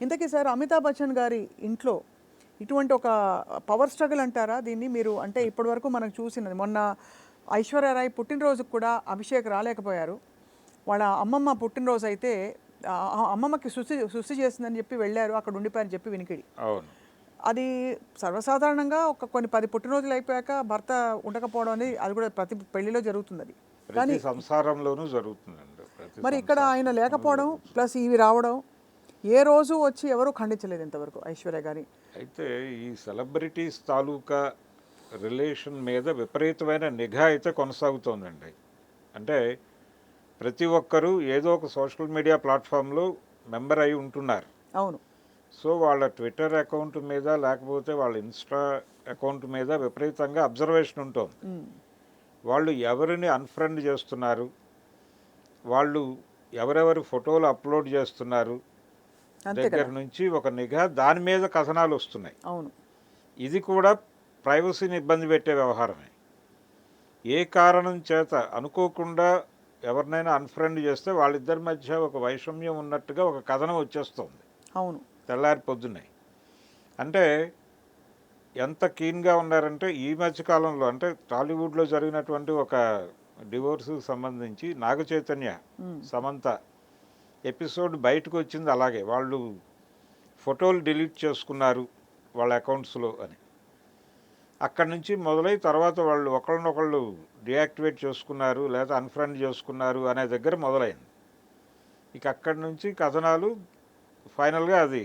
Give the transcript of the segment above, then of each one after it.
ఇంతకీ సార్ అమితాబ్ బచ్చన్ గారి ఇంట్లో ఇటువంటి ఒక పవర్ స్ట్రగుల్ అంటారా దీన్ని మీరు? అంటే ఇప్పటివరకు మనకు చూసినది మొన్న ఐశ్వర్యరాయ్ పుట్టినరోజుకు కూడా అభిషేక్ రాలేకపోయారు. వాళ్ళ అమ్మమ్మ పుట్టినరోజు అయితే అమ్మమ్మకి సుస్థి చేసిందని చెప్పి వెళ్ళారు, అక్కడ ఉండిపోయారని చెప్పి వినికిడి. అవును. అది సర్వసాధారణంగా కొన్ని 10 పుట్టినరోజులు అయిపోయాక భర్త ఉండకపోవడం అనేది అది కూడా ప్రతి పెళ్లిలో జరుగుతుంది అది. ప్రతి కానీ సంసారంలోనూ జరుగుతుందండి. ప్రతి మరి ఇక్కడ ఆయన సంసారంలోనూ లేకపోవడం జరుగుతుంది. ప్లస్ ఇవి రావడం ఏ రోజు వచ్చి ఎవరూ ఖండించలేదు ఇంతవరకు ఐశ్వర్య గారి. అయితే ఈ సెలబ్రిటీస్ తాలూకా రిలేషన్ మీద విపరీతమైన నిఘా అయితే కొనసాగుతోందండి. అంటే ప్రతి ఒక్కరూ ఏదో ఒక సోషల్ మీడియా ప్లాట్ఫామ్లో మెంబర్ అయి ఉంటున్నారు. అవును. సో వాళ్ళ ట్విట్టర్ అకౌంట్ మీద లేకపోతే వాళ్ళ ఇన్స్టా అకౌంట్ మీద విపరీతంగా అబ్జర్వేషన్ ఉంటుంది. వాళ్ళు ఎవరిని అన్ఫ్రెండ్ చేస్తున్నారు, వాళ్ళు ఎవరెవరి ఫోటోలు అప్లోడ్ చేస్తున్నారు అంతే దగ్గర కదా. నుంచి ఒక నిఘా దాని మీద కథనాలు వస్తున్నాయి. అవును. ఇది కూడా ప్రైవసీని ఇబ్బంది పెట్టే వ్యవహారమే. ఏ కారణం చేత అనుకోకుండా ఎవరినైనా అన్ఫ్రెండ్ చేస్తే వాళ్ళిద్దరి మధ్య ఒక వైషమ్యం ఉన్నట్టుగా ఒక కథనం వచ్చేస్తుంది అవును. తెల్లారి పొద్దున్నే. అంటే ఎంత కీన్గా ఉన్నారంటే ఈ మధ్యకాలంలో అంటే టాలీవుడ్లో జరిగినటువంటి ఒక డివోర్స్కి సంబంధించి నాగ చైతన్య సమంత ఎపిసోడ్ బయటకు వచ్చింది అలాగే. వాళ్ళు ఫోటోలు డిలీట్ చేసుకున్నారు వాళ్ళ అకౌంట్స్లో అని. అక్కడి నుంచి మొదలై తర్వాత వాళ్ళు ఒకళ్ళనొకళ్ళు డియాక్టివేట్ చేసుకున్నారు లేదా అన్ఫ్రెండ్ చేసుకున్నారు అనే దగ్గర మొదలైంది. ఇక అక్కడి నుంచి కథనాలు ఫైనల్గా అది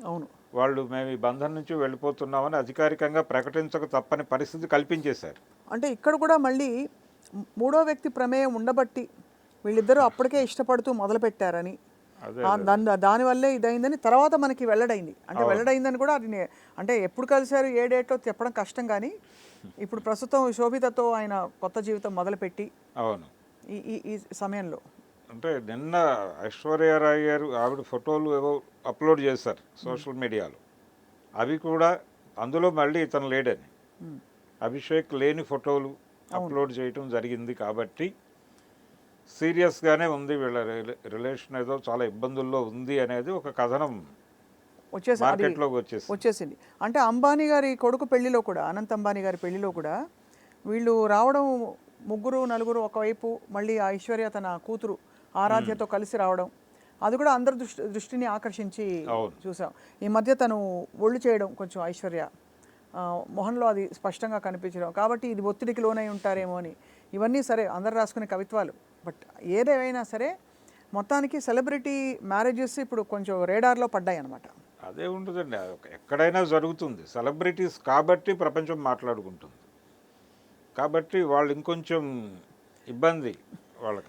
అవును. వాళ్ళు మేము ఈ బంధం నుంచి వెళ్ళిపోతున్నామని అధికారికంగా ప్రకటించక తప్పని పరిస్థితి కల్పించేశారు. అంటే ఇక్కడ కూడా మళ్ళీ మూడో వ్యక్తి ప్రమేయం ఉండబట్టి వీళ్ళిద్దరూ అప్పటికే ఇష్టపడుతూ మొదలుపెట్టారని అదే దానివల్లే ఇదైందని తర్వాత మనకి వెల్లడైంది. అంటే వెల్లడైందని కూడా అది అంటే ఎప్పుడు కలిశారు ఏ డేట్లో చెప్పడం కష్టం, కానీ ఇప్పుడు ప్రస్తుతం శోభితతో ఆయన కొత్త జీవితం మొదలుపెట్టి అవును. ఈ ఈ ఈ సమయంలో అంటే నిన్న ఐశ్వర్యరాయ్ గారు ఆవిడ ఫోటోలు ఏవో అప్లోడ్ చేశారు సోషల్ మీడియాలో. అవి కూడా అందులో మళ్ళీ ఇతను లేడని, అభిషేక్ లేని ఫోటోలు అప్లోడ్ చేయటం జరిగింది. కాబట్టి సీరియస్గానే ఉంది వీళ్ళ రిలేషన్, ఏదో చాలా ఇబ్బందుల్లో ఉంది అనేది ఒక కథనం మార్కెట్లోకి వచ్చేసింది. అంటే అంబానీ గారి కొడుకు పెళ్లిలో కూడా, అనంత్ అంబానీ గారి పెళ్లిలో కూడా వీళ్ళు రావడం ముగ్గురు నలుగురు ఒకవైపు, మళ్ళీ ఐశ్వర్య తన కూతురు ఆరాధ్యతో కలిసి రావడం, అది కూడా అందరి దృష్టిని ఆకర్షించి చూసాం. ఈ మధ్య తను ఒళ్ళు చేయడం కొంచెం ఐశ్వర్య మొహంలో అది స్పష్టంగా కనిపించడం, కాబట్టి ఇది ఒత్తిడికి లోనై ఉంటారేమో అని. ఇవన్నీ సరే అందరు రాసుకునే కవిత్వాలు, బట్ ఏదేమైనా సరే మొత్తానికి సెలబ్రిటీ మ్యారేజెస్ ఇప్పుడు కొంచెం రేడార్లో పడ్డాయి అన్నమాట. అదే ఉంటుందండి, ఎక్కడైనా జరుగుతుంది. సెలబ్రిటీస్ కాబట్టి ప్రపంచం మాట్లాడుకుంటుంది, కాబట్టి వాళ్ళు ఇంకొంచెం ఇబ్బంది వాళ్ళకి.